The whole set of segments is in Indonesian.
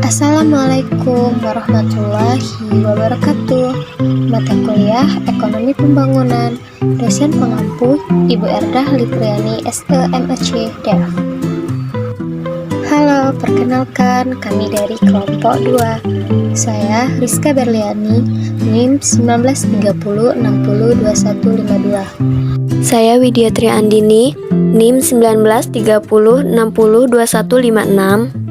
Assalamualaikum warahmatullahi wabarakatuh. Mata kuliah Ekonomi Pembangunan. Dosen pengampu Ibu Erdah Litriani SEMEC Dev. Halo, perkenalkan kami dari kelompok 2. Saya Rizka Berliani, NIM 1930602152. Saya Widya Triandini, NIM 1930602156.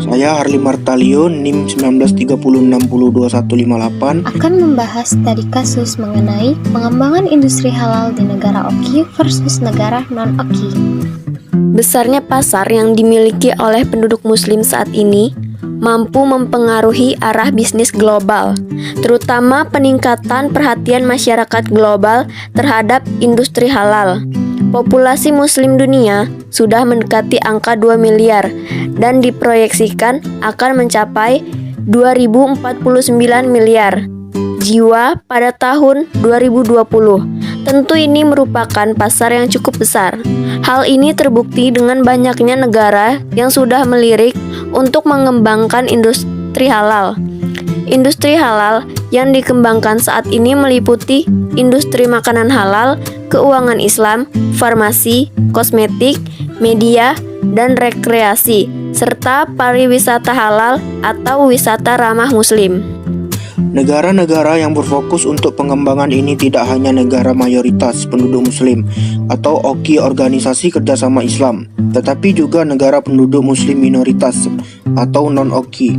Saya Harli Martalio, NIM 1930602158, akan membahas studi kasus mengenai pengembangan industri halal di negara OKI versus negara non-OKI. Besarnya pasar yang dimiliki oleh penduduk muslim saat ini mampu mempengaruhi arah bisnis global, terutama peningkatan perhatian masyarakat global terhadap industri halal. Populasi muslim dunia sudah mendekati angka 2 miliar dan diproyeksikan akan mencapai 2049 miliar jiwa pada tahun 2020. Tentu ini merupakan pasar yang cukup besar. Hal ini terbukti dengan banyaknya negara yang sudah melirik untuk mengembangkan industri halal. Industri halal yang dikembangkan saat ini meliputi industri makanan halal, keuangan Islam, farmasi, kosmetik, media, dan rekreasi, serta pariwisata halal atau wisata ramah muslim. Negara-negara yang berfokus untuk pengembangan ini tidak hanya negara mayoritas penduduk muslim atau OKI Organisasi Kerjasama Islam, tetapi juga negara penduduk muslim minoritas atau non-OKI.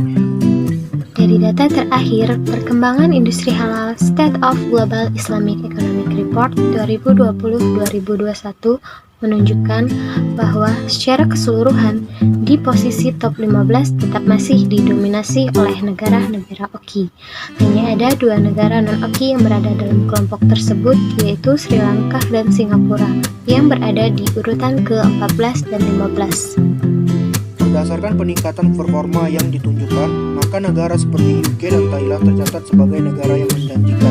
Dari data terakhir, perkembangan industri halal State of Global Islamic Economic Report 2020-2021 menunjukkan bahwa secara keseluruhan di posisi top 15 tetap masih didominasi oleh negara-negara OKI. Hanya ada 2 negara non-OKI yang berada dalam kelompok tersebut, yaitu Sri Lanka dan Singapura, yang berada di urutan ke-14 dan 15. Berdasarkan peningkatan performa yang ditunjukkan, maka negara seperti UK dan Thailand tercatat sebagai negara yang menjanjikan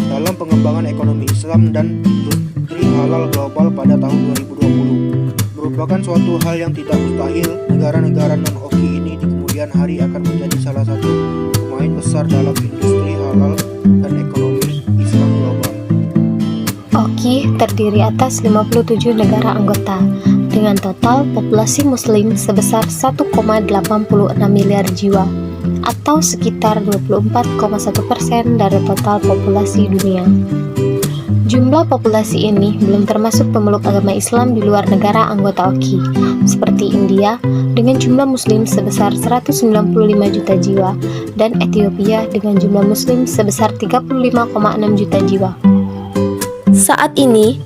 dalam pengembangan ekonomi Islam dan industri halal global pada tahun 2020. Merupakan suatu hal yang tidak mustahil, negara-negara non-OKI ini di kemudian hari akan menjadi salah satu pemain besar dalam industri halal dan ekonomi Islam global. OKI terdiri atas 57 negara anggota, dengan total populasi muslim sebesar 1,86 miliar jiwa, atau sekitar 24,1% dari total populasi dunia. Jumlah populasi ini belum termasuk pemeluk agama Islam di luar negara anggota OKI, seperti India dengan jumlah muslim sebesar 195 juta jiwa, dan Ethiopia dengan jumlah muslim sebesar 35,6 juta jiwa. Saat ini,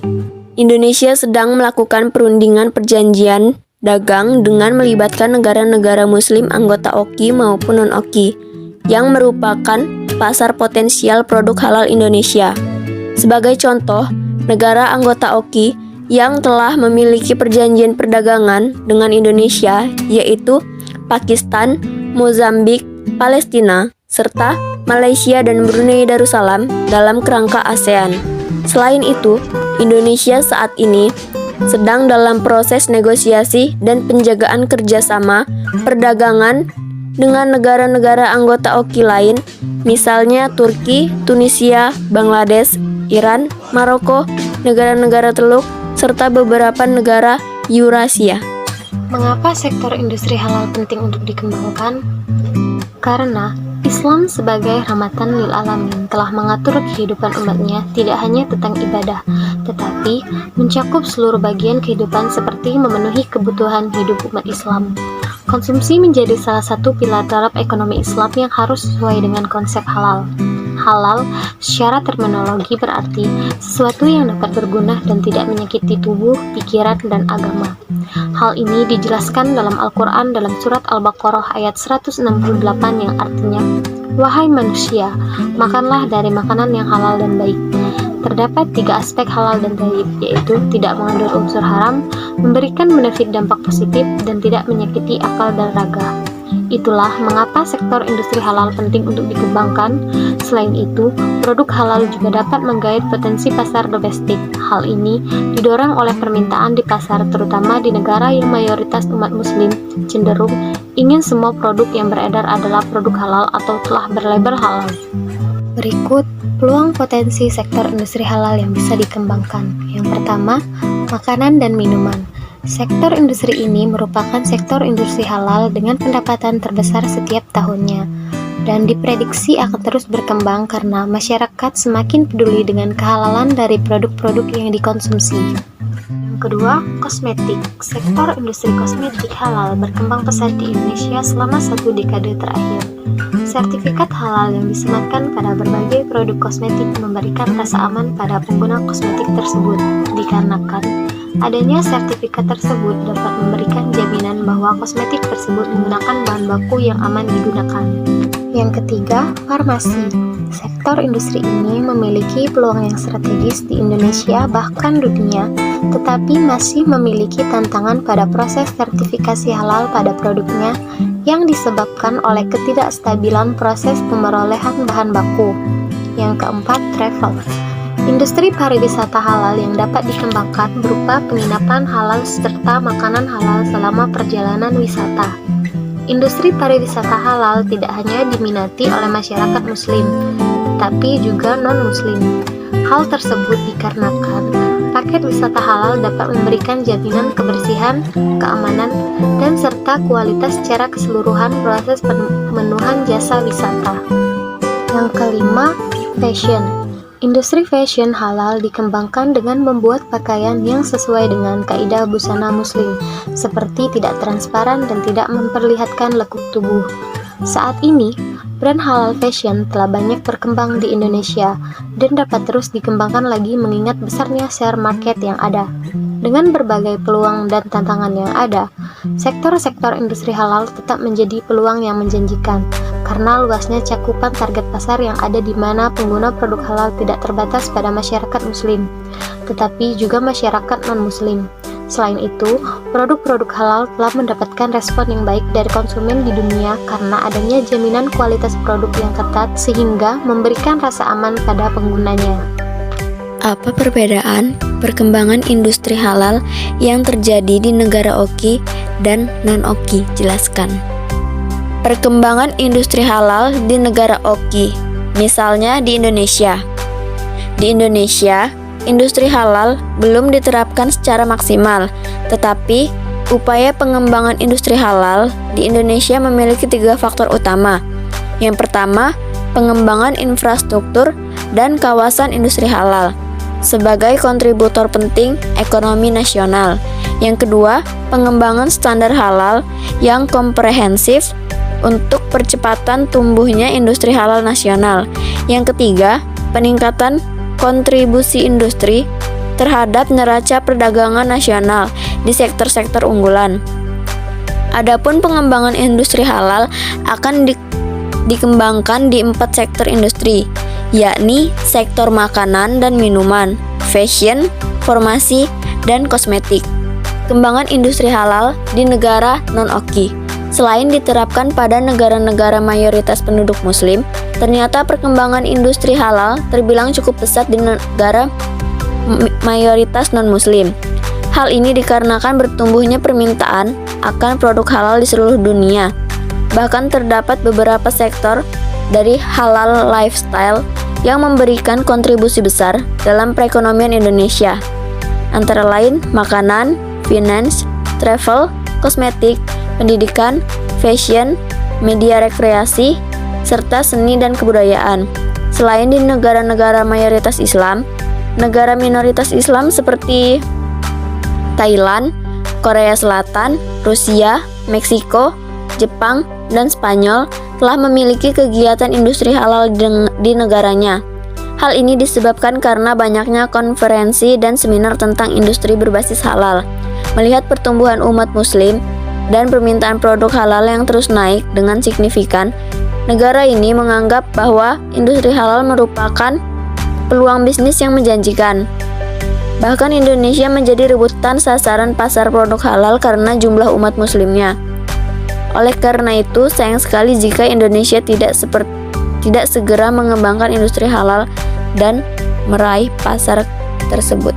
Indonesia sedang melakukan perundingan perjanjian dagang dengan melibatkan negara-negara muslim anggota OKI maupun non-OKI yang merupakan pasar potensial produk halal Indonesia. Sebagai contoh, negara anggota OKI yang telah memiliki perjanjian perdagangan dengan Indonesia yaitu Pakistan, Mozambik, Palestina, serta Malaysia dan Brunei Darussalam dalam kerangka ASEAN. Selain itu, Indonesia saat ini sedang dalam proses negosiasi dan penjagaan kerjasama perdagangan dengan negara-negara anggota OKI lain, misalnya Turki, Tunisia, Bangladesh, Iran, Maroko, negara-negara Teluk, serta beberapa negara Eurasia. Mengapa sektor industri halal penting untuk dikembangkan? Karena Islam sebagai rahmatan lil alamin telah mengatur kehidupan umatnya tidak hanya tentang ibadah, tetapi mencakup seluruh bagian kehidupan seperti memenuhi kebutuhan hidup umat Islam. Konsumsi menjadi salah satu pilar dalam ekonomi Islam yang harus sesuai dengan konsep halal. Halal secara terminologi berarti sesuatu yang dapat berguna dan tidak menyakiti tubuh, pikiran, dan agama. Hal ini dijelaskan dalam Al-Quran dalam surat Al-Baqarah ayat 168 yang artinya, "Wahai manusia, makanlah dari makanan yang halal dan baik." Terdapat 3 aspek halal dan baik, yaitu tidak mengandung unsur haram, memberikan benefit dampak positif, dan tidak menyakiti akal dan raga. Itulah mengapa sektor industri halal penting untuk dikembangkan. Selain itu, produk halal juga dapat menggait potensi pasar domestik. Hal ini didorong oleh permintaan di pasar, terutama di negara yang mayoritas umat muslim cenderung ingin semua produk yang beredar adalah produk halal atau telah berlabel halal. Berikut peluang potensi sektor industri halal yang bisa dikembangkan. Yang pertama, makanan dan minuman. Sektor industri ini merupakan sektor industri halal dengan pendapatan terbesar setiap tahunnya dan diprediksi akan terus berkembang karena masyarakat semakin peduli dengan kehalalan dari produk-produk yang dikonsumsi. Yang kedua, kosmetik. Sektor industri kosmetik halal berkembang pesat di Indonesia selama 1 dekade terakhir. Sertifikat halal yang disematkan pada berbagai produk kosmetik memberikan rasa aman pada pengguna kosmetik tersebut, dikarenakan adanya sertifikat tersebut dapat memberikan jaminan bahwa kosmetik tersebut menggunakan bahan baku yang aman digunakan. Yang ketiga, farmasi. Sektor industri ini memiliki peluang yang strategis di Indonesia bahkan dunia, tetapi masih memiliki tantangan pada proses sertifikasi halal pada produknya yang disebabkan oleh ketidakstabilan proses pemerolehan bahan baku. Yang keempat, travel. Industri pariwisata halal yang dapat dikembangkan berupa penginapan halal serta makanan halal selama perjalanan wisata. Industri pariwisata halal tidak hanya diminati oleh masyarakat muslim, tapi juga non-muslim. Hal tersebut dikarenakan paket wisata halal dapat memberikan jaminan kebersihan, keamanan, dan serta kualitas secara keseluruhan proses pemenuhan jasa wisata. Yang kelima, fashion. Industri fashion halal dikembangkan dengan membuat pakaian yang sesuai dengan kaidah busana muslim, seperti tidak transparan dan tidak memperlihatkan lekuk tubuh. Saat ini, brand halal fashion telah banyak berkembang di Indonesia dan dapat terus dikembangkan lagi mengingat besarnya share market yang ada. Dengan berbagai peluang dan tantangan yang ada, sektor-sektor industri halal tetap menjadi peluang yang menjanjikan karena luasnya cakupan target pasar yang ada di mana pengguna produk halal tidak terbatas pada masyarakat muslim, tetapi juga masyarakat non-muslim. Selain itu, produk-produk halal telah mendapatkan respon yang baik dari konsumen di dunia karena adanya jaminan kualitas produk yang ketat sehingga memberikan rasa aman pada penggunanya. Apa perbedaan perkembangan industri halal yang terjadi di negara oki dan non-oki? Jelaskan. Perkembangan industri halal di negara oki, misalnya di Indonesia. Di Indonesia, industri halal belum diterapkan secara maksimal, tetapi upaya pengembangan industri halal di Indonesia memiliki 3 faktor utama. Yang pertama, pengembangan infrastruktur dan kawasan industri halal sebagai kontributor penting ekonomi nasional. Yang kedua, pengembangan standar halal yang komprehensif untuk percepatan tumbuhnya industri halal nasional. Yang ketiga, peningkatan kontribusi industri terhadap neraca perdagangan nasional di sektor-sektor unggulan. Adapun pengembangan industri halal akan dikembangkan di 4 sektor industri, yakni sektor makanan dan minuman, fashion, farmasi, dan kosmetik. Pengembangan industri halal di negara non-oki. Selain diterapkan pada negara-negara mayoritas penduduk muslim, ternyata perkembangan industri halal terbilang cukup pesat di negara mayoritas non-muslim. Hal ini dikarenakan bertumbuhnya permintaan akan produk halal di seluruh dunia. Bahkan terdapat beberapa sektor dari halal lifestyle yang memberikan kontribusi besar dalam perekonomian Indonesia, antara lain makanan, finance, travel, kosmetik, pendidikan, fashion, media rekreasi, serta seni dan kebudayaan. Selain di negara-negara mayoritas Islam, negara minoritas Islam seperti Thailand, Korea Selatan, Rusia, Meksiko, Jepang, dan Spanyol telah memiliki kegiatan industri halal di negaranya. Hal ini disebabkan karena banyaknya konferensi dan seminar tentang industri berbasis halal. Melihat pertumbuhan umat muslim dan permintaan produk halal yang terus naik dengan signifikan, negara ini menganggap bahwa industri halal merupakan peluang bisnis yang menjanjikan. Bahkan Indonesia menjadi rebutan sasaran pasar produk halal karena jumlah umat muslimnya. Oleh karena itu, sayang sekali jika Indonesia tidak segera mengembangkan industri halal dan meraih pasar tersebut.